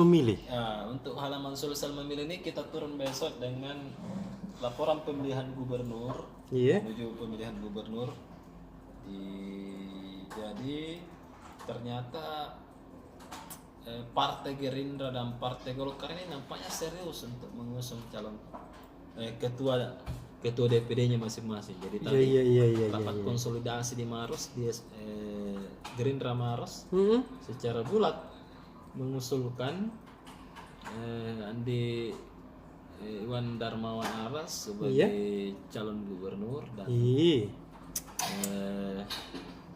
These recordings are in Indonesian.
memilih. Untuk halaman Sulsel memilih ini kita turun besok dengan laporan pemilihan gubernur. Iya. Menuju pemilihan gubernur. Jadi ternyata Partai Gerindra dan Partai Golkar ini nampaknya serius untuk mengusung calon ketua DPD-nya masing-masing. Jadi tadi rapat konsolidasi di Maros, di Gerindra Maros secara bulat mengusulkan Andi Iwan Darmawan Aras sebagai calon gubernur dan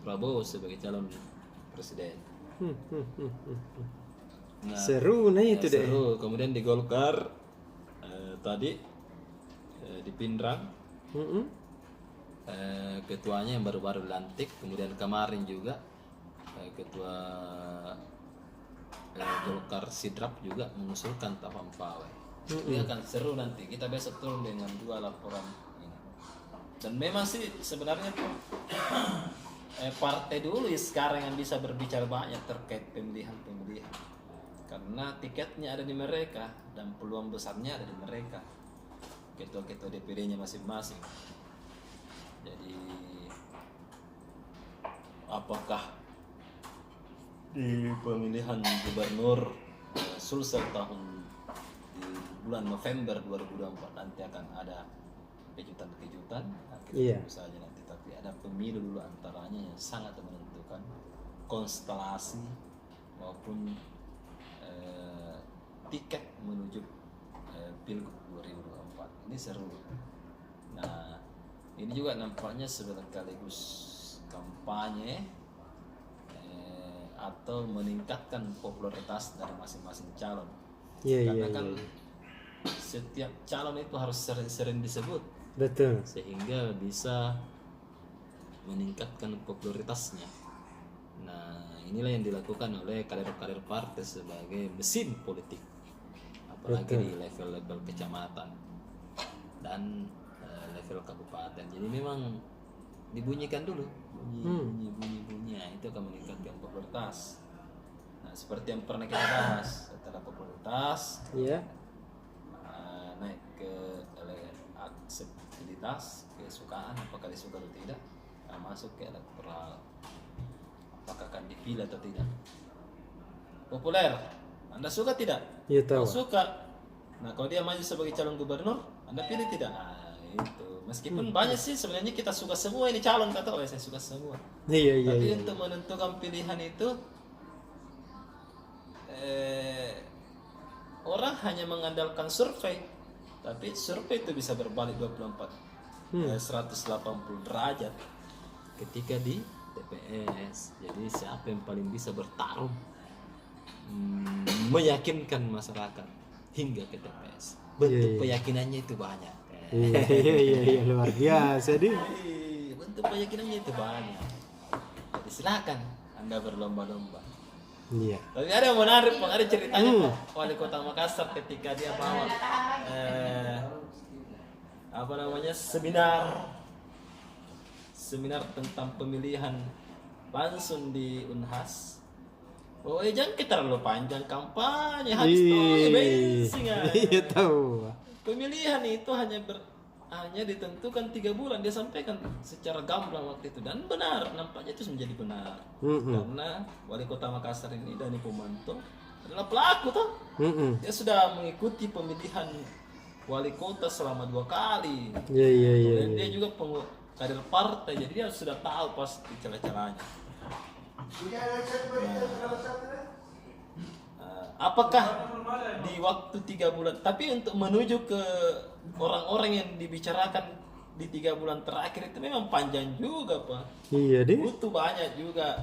Prabowo sebagai calon presiden. Nah, seru nih itu deh. seru. Kemudian di Golkar tadi di Pindrang ketuanya yang baru-baru dilantik, kemudian kemarin juga ketua Golkar Sidrap juga mengusulkan Taufan Pawai. Ini akan seru nanti. Kita besok turun dengan 2 laporan ini. Dan memang sih sebenarnya tuh partai dulu ya sekarang yang bisa berbicara banyak terkait pemilihan karena tiketnya ada di mereka dan peluang besarnya ada di mereka, ketua-ketua DPD-nya masing-masing. Jadi apakah di pemilihan gubernur Sulsel tahun di bulan November 2024 nanti akan ada kejutan-kejutan? Kita tunggu saja nanti. Tapi ada pemilu dulu antaranya yang sangat menentukan konstelasi maupun tiket menuju Pilgub 2024. Ini seru. Nah, ini juga nampaknya sekaligus kampanye atau meningkatkan popularitas dari masing-masing calon. Karena kan setiap calon itu harus sering-sering disebut. Betul. Sehingga bisa meningkatkan popularitasnya. Nah, inilah yang dilakukan oleh kader-kader partai sebagai mesin politik, apalagi di level-level kecamatan dan level kabupaten. Jadi memang dibunyikan dulu, bunyi, itu akan meningkatkan popularitas. Nah, seperti yang pernah kita bahas, setelah popularitas, naik ke akseptabilitas, kesukaan, apakah disuka atau tidak. Masuk ke elektoral, apakah akan dipilih atau tidak. Populer, Anda suka tidak? Iya tahu. Suka. Nah, kalau dia maju sebagai calon gubernur, Anda pilih tidak? Nah, itu. Meskipun banyak sih sebenarnya kita suka semua ini calon, kata saya suka semua. Tapi untuk menentukan pilihan itu orang hanya mengandalkan survei. Tapi survei itu bisa berbalik 180 derajat ketika di TPS. Jadi siapa yang paling bisa bertarung meyakinkan masyarakat hingga ke TPS. Bentuk keyakinannya itu banyak. Iya luar biasa deh. Bentuk keyakinannya itu banyak. Jadi silakan Anda berlomba-lomba. Iya. Tapi ada yang menarik, ada ceritanya Wali Kota Makassar ketika dia bawa seminar tentang pemilihan Pansun di Unhas. Oh, jangan kita terlalu panjang kampanye, habis bensin. Iya tahu. Pemilihan itu hanya ditentukan 3 bulan, dia sampaikan secara gamblang waktu itu, dan benar, nampaknya itu menjadi benar. Karena Wali Kota Makassar ini Dani Pomanto adalah pelaku toh. Dia sudah mengikuti pemilihan wali kota selama 2 kali. Dan dia juga kader partai, jadi dia sudah tahu pasti celah-celahnya. Apakah di waktu 3 bulan, tapi untuk menuju ke orang-orang yang dibicarakan di 3 bulan terakhir itu memang panjang juga, Pak. Iya deh. Butuh banyak juga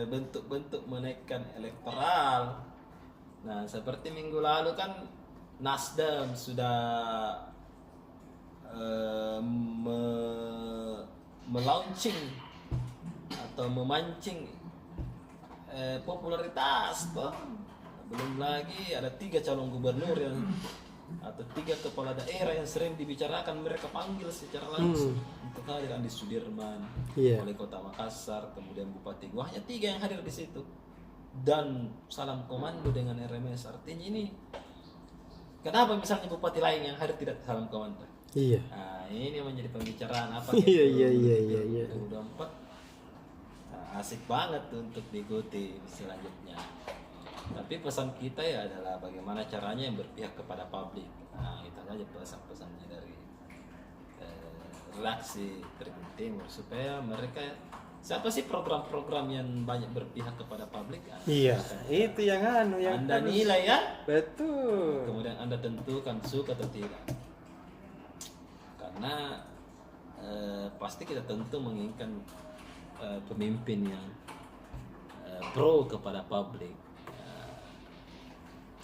bentuk-bentuk menaikkan elektoral. Nah, seperti minggu lalu kan Nasdem sudah melaunching atau memancing popularitas toh. Belum lagi ada 3 calon gubernur atau 3 kepala daerah yang sering dibicarakan, mereka panggil secara langsung untuk hadir. Andi Sudirman, Wali Kota Makassar, kemudian Bupati Gua, hanya 3 yang hadir di situ. dan salam komando dengan RMS. Artinya ini kenapa misalnya bupati lain yang hari tidak salam komando? Iya. Nah, ini menjadi pembicaraan apa Iya, gitu. iya. 2024 asik banget untuk diikuti selanjutnya. Tapi pesan kita ya adalah bagaimana caranya yang berpihak kepada publik. Nah, itu saja pesan-pesannya dari redaksi Tribun Timur, supaya mereka siapa sih program-program yang banyak berpihak kepada publik. Nah, Iya. Itu yang yang Anda nilai ya. betul. Kemudian Anda tentukan suka atau tidak. Karena pasti kita tentu menginginkan pemimpin yang pro kepada publik.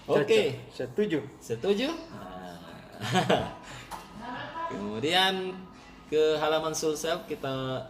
Oke, Setuju. setuju? Kemudian ke halaman Sulsel kita